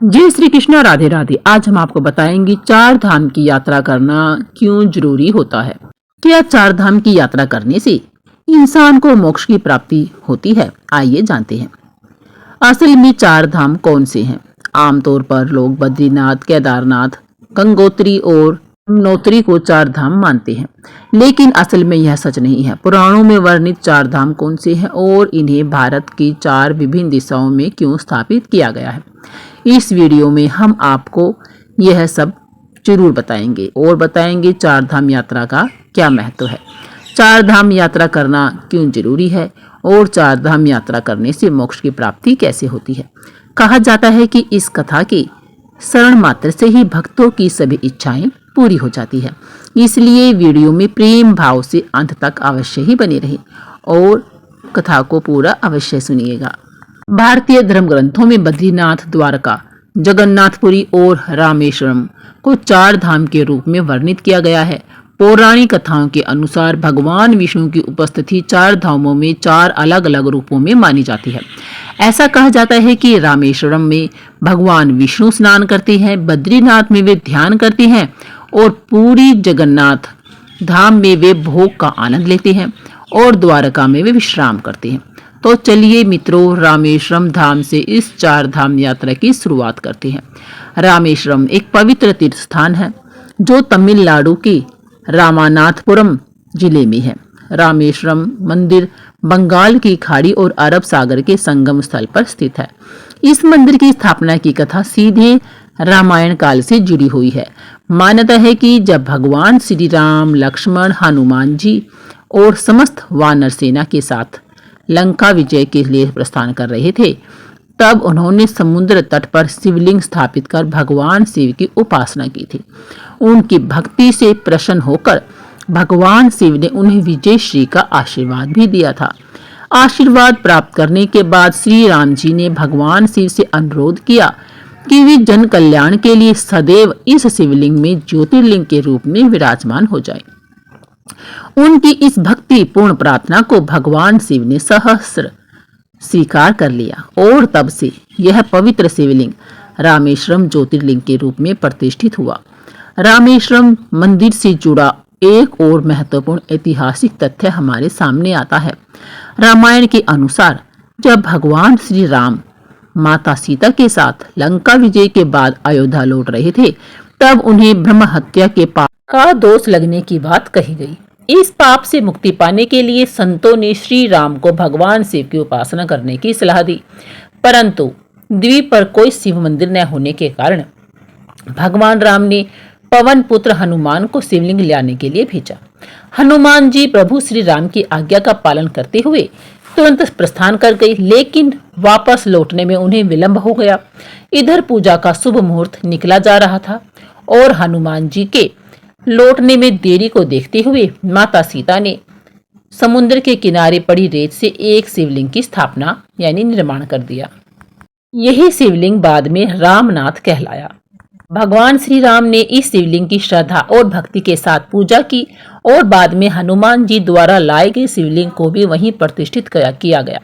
जय श्री कृष्ण, राधे राधे। आज हम आपको बताएंगे चार धाम की यात्रा करना क्यों जरूरी होता है। क्या चार धाम की यात्रा करने से इंसान को मोक्ष की प्राप्ति होती है? आइए जानते हैं। असल में चार धाम कौन से हैं? आमतौर पर लोग बद्रीनाथ, केदारनाथ, गंगोत्री और यमुनोत्री को चार धाम मानते हैं, लेकिन असल में यह सच नहीं है। पुराणों में वर्णित चार धाम कौन से हैं और इन्हें भारत की चार विभिन्न दिशाओं में क्यों स्थापित किया गया है, इस वीडियो में हम आपको यह सब जरूर बताएंगे और बताएंगे चार धाम यात्रा का क्या महत्व है, चार धाम यात्रा करना क्यों जरूरी है और चार धाम यात्रा करने से मोक्ष की प्राप्ति कैसे होती है। कहा जाता है कि इस कथा के श्रवण मात्र से ही भक्तों की सभी इच्छाएं पूरी हो जाती है, इसलिए वीडियो में प्रेम भाव से अंत तक अवश्य ही बने रहे और कथा को पूरा अवश्य सुनिएगा। भारतीय धर्म ग्रंथों में बद्रीनाथ, द्वारका, जगन्नाथपुरी और रामेश्वरम को चार धाम के रूप में वर्णित किया गया है। पौराणिक कथाओं के अनुसार भगवान विष्णु की उपस्थिति चार धामों में चार अलग अलग रूपों में मानी जाती है। ऐसा कहा जाता है कि रामेश्वरम में भगवान विष्णु स्नान करते हैं, बद्रीनाथ में वे ध्यान करते हैं और पूरी जगन्नाथ धाम में वे भोग का आनंद लेते हैं और द्वारका में वे विश्राम करते हैं। तो चलिए मित्रों, रामेश्वरम धाम से इस चार धाम यात्रा की शुरुआत करते हैं। रामेश्वरम एक पवित्र तीर्थ स्थान है जो तमिलनाडु के रामानाथपुरम जिले में है। रामेश्वरम मंदिर बंगाल की खाड़ी और अरब सागर के संगम स्थल पर स्थित है। इस मंदिर की स्थापना की कथा सीधे रामायण काल से जुड़ी हुई है। मान्यता है कि जब भगवान श्री राम, लक्ष्मण, हनुमान जी और समस्त वानर सेना के साथ लंका विजय के लिए प्रस्थान कर रहे थे, तब उन्होंने समुद्र तट पर शिवलिंग स्थापित कर भगवान शिव की उपासना की थी। उनकी भक्ति से प्रसन्न होकर भगवान शिव ने उन्हें विजय श्री का आशीर्वाद भी दिया था। आशीर्वाद प्राप्त करने के बाद श्री राम जी ने भगवान शिव से अनुरोध किया कि वे जन कल्याण के लिए सदैव इस शिवलिंग में ज्योतिर्लिंग के रूप में विराजमान हो जाएं। उनकी इस भक्ति पूर्ण प्रार्थना को भगवान शिव ने सहस्र स्वीकार कर लिया और तब से यह पवित्र शिवलिंग रामेश्वरम ज्योतिर्लिंग के रूप में प्रतिष्ठित हुआ। रामेश्वरम मंदिर से जुड़ा एक और महत्वपूर्ण ऐतिहासिक तथ्य हमारे सामने आता है। रामायण के अनुसार जब भगवान श्री राम माता सीता के साथ लंका विजय के बाद अयोध्या लौट रहे थे, तब उन्हें ब्रह्म हत्या के पाप का दोष लगने की बात कही गई। इस पाप से मुक्ति पाने के लिए संतों ने श्री राम को भगवान शिव की उपासना करने की सलाह दी, परंतु द्वीप पर कोई शिव मंदिर न होने के कारण भगवान राम ने पवन पुत्र हनुमान को शिवलिंग लाने के लिए भेजा। हनुमान जी प्रभु श्री राम की आज्ञा का पालन करते हुए तुरंत प्रस्थान कर गए, लेकिन वापस लौटने में उन्हें विलंब हो गया। इधर पूजा का शुभ मुहूर्त निकला जा रहा था और हनुमान जी के लौटने में देरी को देखते हुए माता सीता ने समुद्र के किनारे पड़ी रेत से एक शिवलिंग की स्थापना यानी निर्माण कर दिया। यही शिवलिंग बाद में रामनाथ कहलाया। भगवान श्री राम ने इस शिवलिंग की श्रद्धा और भक्ति के साथ पूजा की और बाद में हनुमान जी द्वारा लाए गए शिवलिंग को भी वहीं प्रतिष्ठित किया गया।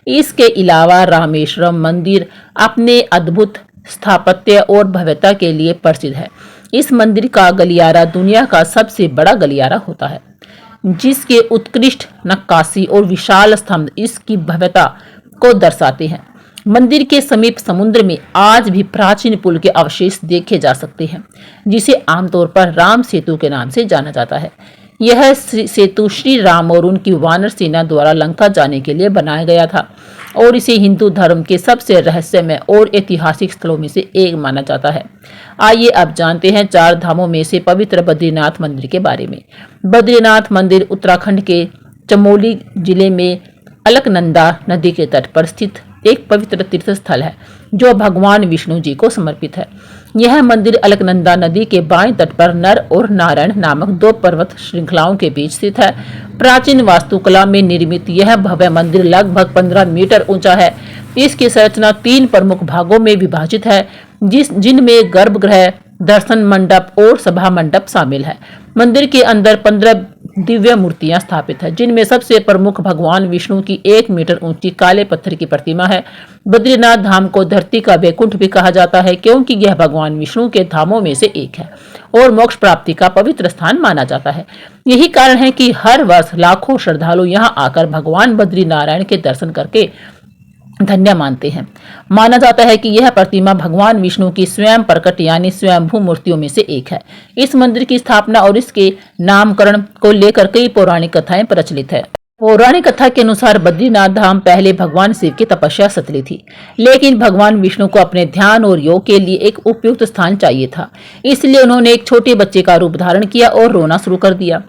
इसके अलावा रामेश्वरम मंदिर अपने अद्भुत स्थापत्य और भव्यता के लिए प्रसिद्ध है। इस मंदिर का गलियारा दुनिया का सबसे बड़ा गलियारा होता है, जिसके उत्कृष्ट नक्काशी और विशाल स्तंभ इसकी भव्यता को दर्शाते हैं। मंदिर के समीप समुद्र में आज भी प्राचीन पुल के अवशेष देखे जा सकते हैं, जिसे आमतौर पर राम सेतु के नाम से जाना जाता है। यह सेतु श्री राम और उनकी वानर सेना द्वारा लंका जाने के लिए बनाया गया था और इसे हिंदू धर्म के सबसे रहस्यमय और ऐतिहासिक स्थलों में से एक माना जाता है। आइए अब जानते हैं चार धामों में से पवित्र बद्रीनाथ मंदिर के बारे में। बद्रीनाथ मंदिर उत्तराखंड के चमोली जिले में अलकनंदा नदी के तट पर स्थित एक पवित्र तीर्थ स्थल है जो भगवान विष्णु जी को समर्पित है। यह मंदिर अलकनंदा नदी के बाएं तट पर नर और नारायण नामक दो पर्वत श्रृंखलाओं के बीच स्थित है। प्राचीन वास्तुकला में निर्मित यह भव्य मंदिर लगभग 15 मीटर ऊंचा है। इसकी संरचना 3 प्रमुख भागों में विभाजित है, जिनमें गर्भगृह, दर्शन मंडप और सभा मंडप शामिल है। मंदिर के अंदर 15 दिव्य मूर्तियां स्थापित है, जिनमें सबसे प्रमुख भगवान विष्णु की 1 मीटर ऊंची काले पत्थर की प्रतिमा है। बद्रीनाथ धाम को धरती का वैकुंठ भी कहा जाता है, क्योंकि यह भगवान विष्णु के धामों में से एक है और मोक्ष प्राप्ति का पवित्र स्थान माना जाता है। यही कारण है कि हर वर्ष लाखों श्रद्धालु यहां आकर भगवान बद्री नारायण के दर्शन करके धन्य मानते हैं। माना जाता है कि यह प्रतिमा भगवान विष्णु की स्वयं प्रकट यानी स्वयंभू मूर्तियों में से एक है। इस मंदिर की स्थापना और इसके नामकरण को लेकर कई पौराणिक कथाएं प्रचलित है। पौराणिक कथा के अनुसार बद्रीनाथ धाम पहले भगवान शिव की तपस्या स्थली थी, लेकिन भगवान विष्णु को अपने ध्यान और योग के लिए एक उपयुक्त स्थान चाहिए था। इसलिए उन्होंने एक छोटे बच्चे का रूप धारण किया और रोना शुरू कर दिया।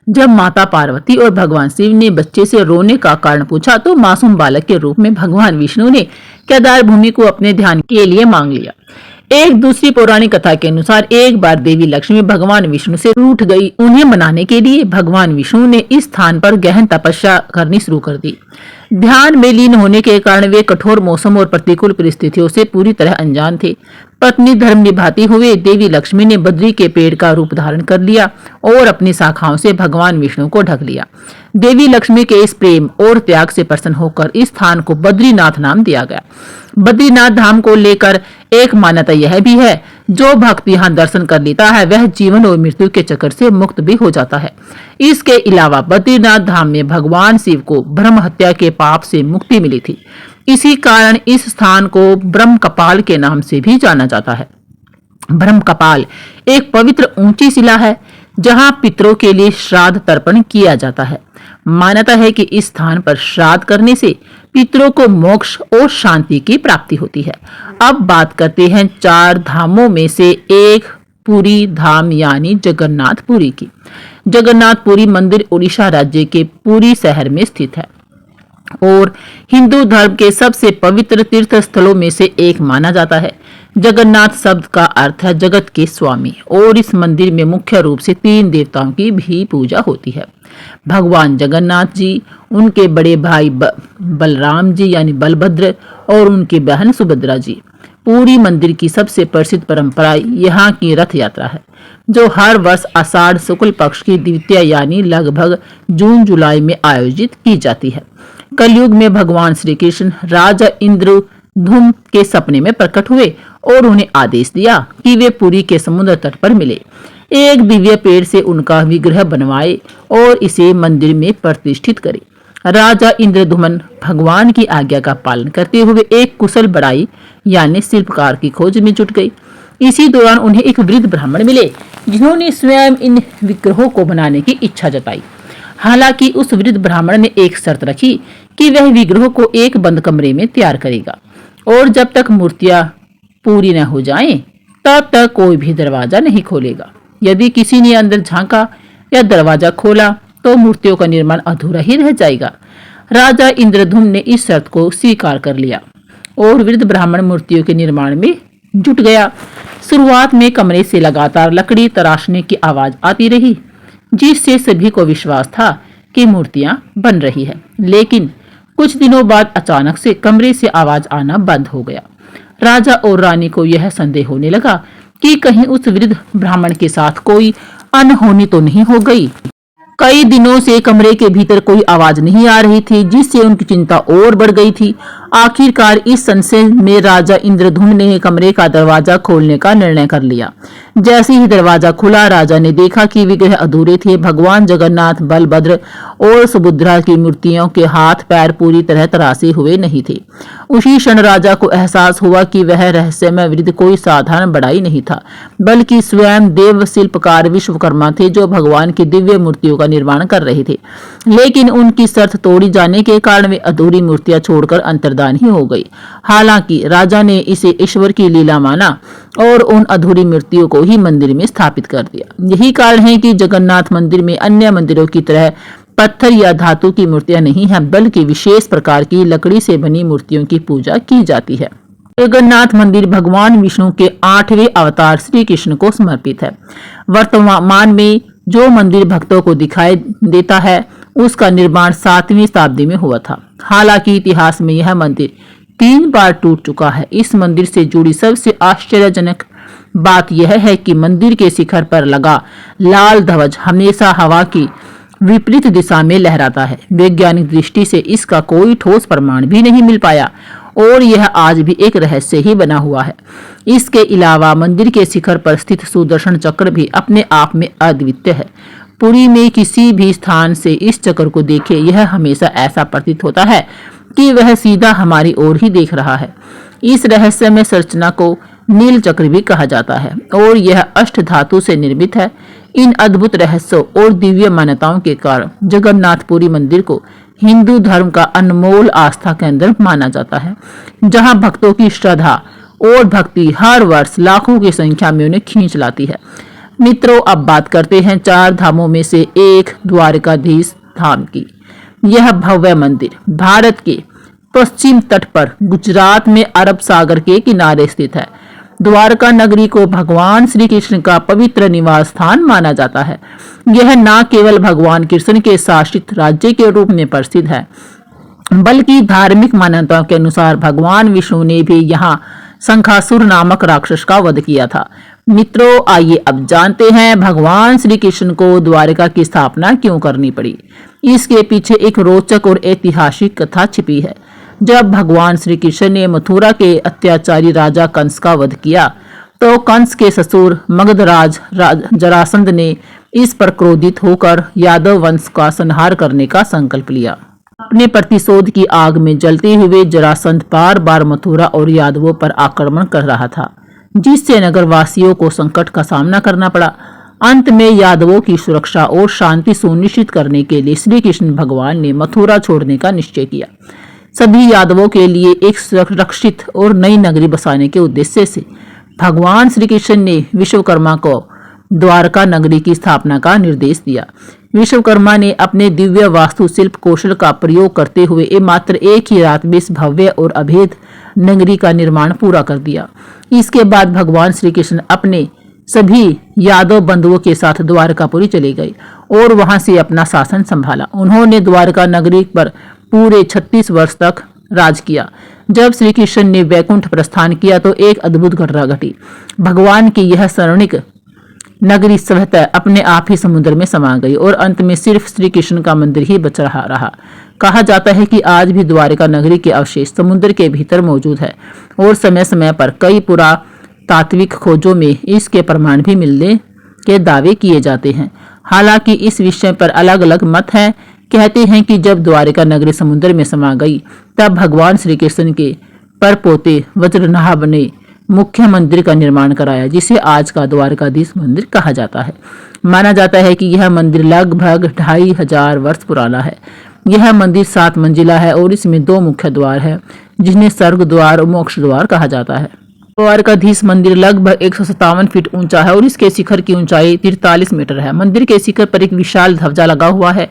जब माता पार्वती और भगवान शिव ने बच्चे से रोने का कारण पूछा, तो मासूम बालक के रूप में भगवान विष्णु ने केदार भूमि को अपने ध्यान के लिए मांग लिया। एक दूसरी पौराणिक कथा के अनुसार एक बार देवी लक्ष्मी भगवान विष्णु से रूठ गई। उन्हें मनाने के लिए भगवान विष्णु ने इस स्थान पर गहन तपस्या करनी शुरू कर दी। ध्यान में लीन होने के कारण वे कठोर मौसम और प्रतिकूल परिस्थितियों से पूरी तरह अनजान थे। पत्नी धर्म निभाते हुए देवी लक्ष्मी ने बद्री के पेड़ का रूप धारण कर लिया और अपनी शाखाओं से भगवान विष्णु को ढक लिया। देवी लक्ष्मी के इस प्रेम और त्याग से प्रसन्न होकर इस स्थान को बद्रीनाथ नाम दिया गया। बद्रीनाथ धाम को लेकर एक मान्यता यह भी है, जो भक्त यहाँ दर्शन कर लेता है वह जीवन और मृत्यु के चक्कर से मुक्त भी हो जाता है। इसके अलावा बद्रीनाथ धाम में भगवान शिव को ब्रह्म हत्या के पाप से मुक्ति मिली थी। इसी कारण इस स्थान को ब्रह्म कपाल के नाम से भी जाना जाता है। ब्रह्म कपाल एक पवित्र ऊंची शिला है, जहां पितरों के लिए श्राद्ध तर्पण किया जाता है। मान्यता है कि इस स्थान पर श्राद्ध करने से पितरों को मोक्ष और शांति की प्राप्ति होती है। अब बात करते हैं 4 धामों में से एक पुरी धाम यानी जगन्नाथपुरी की। जगन्नाथपुरी मंदिर उड़ीसा राज्य के पुरी शहर में स्थित है और हिंदू धर्म के सबसे पवित्र तीर्थ स्थलों में से एक माना जाता है। जगन्नाथ शब्द का अर्थ है जगत के स्वामी और इस मंदिर में मुख्य रूप से 3 देवताओं की भी पूजा होती है। भगवान जगन्नाथ जी, उनके बड़े भाई बलराम जी यानी बलभद्र और उनकी बहन सुभद्रा जी। पूरी मंदिर की सबसे प्रसिद्ध परंपरा यहाँ की रथ यात्रा है, जो हर वर्ष आषाढ़ शुक्ल पक्ष की द्वितीया यानी लगभग जून जुलाई में आयोजित की जाती है। कलयुग में भगवान श्री कृष्ण राजा इंद्रधुम्न के सपने में प्रकट हुए और उन्हें आदेश दिया कि वे पुरी के समुद्र तट पर मिले। एक दिव्य पेड़ से उनका विग्रह बनवाए और इसे मंदिर में प्रतिष्ठित करे। राजा इंद्रधुम्न भगवान की आज्ञा का पालन करते हुए एक कुशल बढ़ाई यानी शिल्पकार की खोज में जुट गई। इसी दौरान उन्हें एक वृद्ध ब्राह्मण मिले, जिन्होंने स्वयं इन विग्रहों को बनाने की इच्छा जताई। हालांकि उस वृद्ध ब्राह्मण ने एक शर्त रखी कि वह विग्रह को एक बंद कमरे में तैयार करेगा और जब तक मूर्तियां पूरी न हो जाएं, तब तक कोई भी दरवाजा नहीं खोलेगा। यदि किसी ने अंदर झांका या दरवाजा खोला तो मूर्तियों का निर्माण अधूरा ही रह जाएगा। राजा इंद्रधुम्न ने इस शर्त को स्वीकार कर लिया और वृद्ध ब्राह्मण मूर्तियों के निर्माण में जुट गया। शुरुआत में कमरे से लगातार लकड़ी तराशने की आवाज आती रही, जिससे सभी को विश्वास था कि मूर्तियां बन रही है। लेकिन कुछ दिनों बाद अचानक से कमरे से आवाज आना बंद हो गया। राजा और रानी को यह संदेह होने लगा कि कहीं उस वृद्ध ब्राह्मण के साथ कोई अनहोनी तो नहीं हो गई। कई दिनों से कमरे के भीतर कोई आवाज नहीं आ रही थी, जिससे उनकी चिंता और बढ़ गई थी। आखिरकार इस संशय में राजा इंद्रधुम्न ने कमरे का दरवाजा खोलने का निर्णय कर लिया। जैसे ही दरवाजा खुला, राजा ने देखा कि विग्रह अधूरे थे। भगवान जगन्नाथ, बलभद्र और सुभद्रा की मूर्तियों के हाथ पैर पूरी तरह तराशे हुए नहीं थे। उसी क्षण राजा को एहसास हुआ कि वह रहस्यमय वृद्ध कोई साधारण बढ़ाई नहीं था, बल्कि स्वयं देव शिल्पकार विश्वकर्मा थे, जो भगवान की दिव्य मूर्तियों का निर्माण कर रहे थे। लेकिन उनकी शर्त तोड़ी जाने के कारण वे अधूरी मूर्तियां छोड़कर अंतर्धान ही हो गई। हालांकि राजा ने इसे ईश्वर की लीला माना और उन अधूरी मूर्तियों को ही मंदिर में स्थापित कर दिया। यही कारण है कि जगन्नाथ मंदिर में अन्य मंदिरों की तरह पत्थर या धातु की मूर्तियां नहीं हैं, बल्कि विशेष प्रकार की लकड़ी से बनी मूर्तियों की पूजा की जाती है। जगन्नाथ मंदिर भगवान विष्णु के 8वें अवतार श्री कृष्ण को समर्पित है। वर्तमान में जो मंदिर भक्तों को दिखाई देता है, उसका निर्माण 7वीं शताब्दी में हुआ था। हालांकि इतिहास में यह मंदिर 3 बार टूट चुका है। इस मंदिर से जुड़ी सबसे आश्चर्यजनक बात यह है कि मंदिर के शिखर पर लगा लाल ध्वज हमेशा हवा की विपरीत दिशा में लहराता है। वैज्ञानिक दृष्टि से इसका कोई ठोस प्रमाण भी नहीं मिल पाया और यह आज भी एक रहस्य ही बना हुआ है। इसके अलावा मंदिर के शिखर पर स्थित सुदर्शन चक्र भी अपने आप में अद्वितीय है। पुरी में किसी भी स्थान से इस चक्र को देखे यह हमेशा ऐसा प्रतीत होता है कि वह सीधा हमारी ओर ही देख रहा है। इस रहस्यमय संरचना को नील चक्र भी कहा जाता है और यह अष्ट धातु से निर्मित है। इन अद्भुत रहस्यों और दिव्य मान्यताओं के कारण जगन्नाथपुरी मंदिर को हिंदू धर्म का अनमोल आस्था केंद्र माना जाता है, जहां भक्तों की श्रद्धा और भक्ति हर वर्ष लाखों की संख्या में उन्हें खींच लाती है। मित्रों, अब बात करते हैं 4 धामों में से एक द्वारकाधीश धाम की। यह भव्य मंदिर भारत के पश्चिम तट पर गुजरात में अरब सागर के किनारे स्थित है। द्वारका नगरी को भगवान श्री कृष्ण का पवित्र निवास स्थान माना जाता है। यह न केवल भगवान कृष्ण के शासित राज्य के रूप में प्रसिद्ध है, बल्कि धार्मिक मान्यताओं के अनुसार भगवान विष्णु ने भी यहाँ शंखासुर नामक राक्षस का वध किया था। मित्रों, आइए अब जानते हैं भगवान श्री कृष्ण को द्वारका की स्थापना क्यों करनी पड़ी। इसके पीछे एक रोचक और ऐतिहासिक कथा छिपी है। जब भगवान श्री कृष्ण ने मथुरा के अत्याचारी राजा कंस का वध किया, तो कंस के ससुर मगधराज जरासंध ने इस पर क्रोधित होकर यादव वंश का संहार करने का संकल्प लिया। अपने प्रतिशोध की आग में जलते हुए जरासंध बार बार मथुरा और यादवों पर आक्रमण कर रहा था, जिससे नगरवासियों को संकट का सामना करना पड़ा। अंत में यादवों की सुरक्षा और शांति सुनिश्चित करने के लिए श्री कृष्ण भगवान ने मथुरा छोड़ने का निश्चय किया। सभी यादवों के लिए एक सुरक्षित और नई नगरी बसाने के उद्देश्य से भगवान श्री कृष्ण ने विश्वकर्मा को द्वारका नगरी की स्थापना का निर्देश दिया। विश्वकर्मा ने अपने दिव्य वास्तुशिल्प कौशल का प्रयोग करते हुए मात्र एक ही रात में इस भव्य और अभेद नगरी का निर्माण पूरा कर दिया। इसके बाद भगवान श्री कृष्ण अपने सभी यादव बंधुओं के साथ द्वारकापुरी चले गए और वहां से अपना शासन संभाला। उन्होंने द्वारका नगरी पर पूरे 36 वर्ष तक राज किया। जब श्री कृष्ण ने वैकुंठ प्रस्थान किया तो एक अद्भुत घटना घटी। भगवान की यह स्वर्णिक नगरी स्वतः अपने आप ही समुद्र में समा गई और अंत में सिर्फ श्री कृष्ण का मंदिर ही बच रहा। कहा जाता है कि आज भी द्वारका नगरी के अवशेष समुद्र के भीतर मौजूद है और समय समय पर कई पुरातात्विक खोजों में इसके प्रमाण भी मिलने के दावे किए जाते हैं। हालांकि इस विषय पर अलग अलग मत हैं। कहते हैं कि जब द्वारका नगरी समुद्र में समा गई, तब भगवान श्री कृष्ण के परपोते वज्रनाभ ने मुख्य मंदिर का निर्माण कराया, जिसे आज का द्वारकाधीश मंदिर कहा जाता है। माना जाता है कि यह मंदिर लगभग 2500 वर्ष पुराना है। यह मंदिर 7 मंजिला है और इसमें 2 मुख्य द्वार है, जिन्हें स्वर्ग द्वार और मोक्ष द्वार कहा जाता है। द्वारकाधीश मंदिर लगभग 157 फीट ऊंचा है और इसके शिखर की ऊंचाई 43 मीटर है। मंदिर के शिखर पर एक विशाल ध्वजा लगा हुआ है,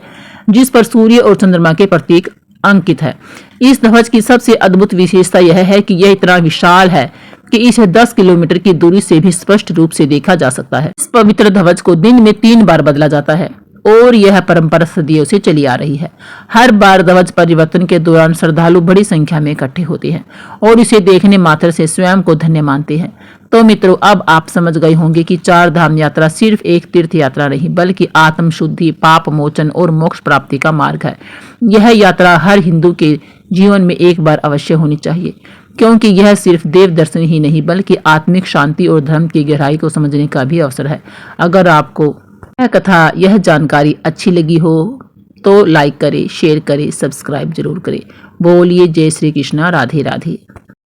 जिस पर सूर्य और चंद्रमा के प्रतीक अंकित है। इस ध्वज की सबसे अद्भुत विशेषता यह है कि यह इतना विशाल है कि इसे 10 किलोमीटर की दूरी से भी स्पष्ट रूप से देखा जा सकता है। इस पवित्र ध्वज को दिन में 3 बार बदला जाता है और यह परंपरा सदियों से चली आ रही है। हर बार ध्वज परिवर्तन के दौरान श्रद्धालु बड़ी संख्या में इकट्ठे होते हैं और इसे देखने मात्र से स्वयं को धन्य मानते हैं। तो मित्रों, अब आप समझ गए होंगे कि 4 धाम यात्रा सिर्फ एक तीर्थ यात्रा नहीं, बल्कि आत्म शुद्धि, पाप मोचन और मोक्ष प्राप्ति का मार्ग है। यह यात्रा हर हिंदू के जीवन में एक बार अवश्य होनी चाहिए, क्योंकि यह सिर्फ देव दर्शन ही नहीं, बल्कि आत्मिक शांति और धर्म की गहराई को समझने का भी अवसर है। अगर आपको यह कथा, यह जानकारी अच्छी लगी हो तो लाइक करें, शेयर करें, सब्सक्राइब जरूर करें। बोलिए जय श्री कृष्णा, राधे राधे।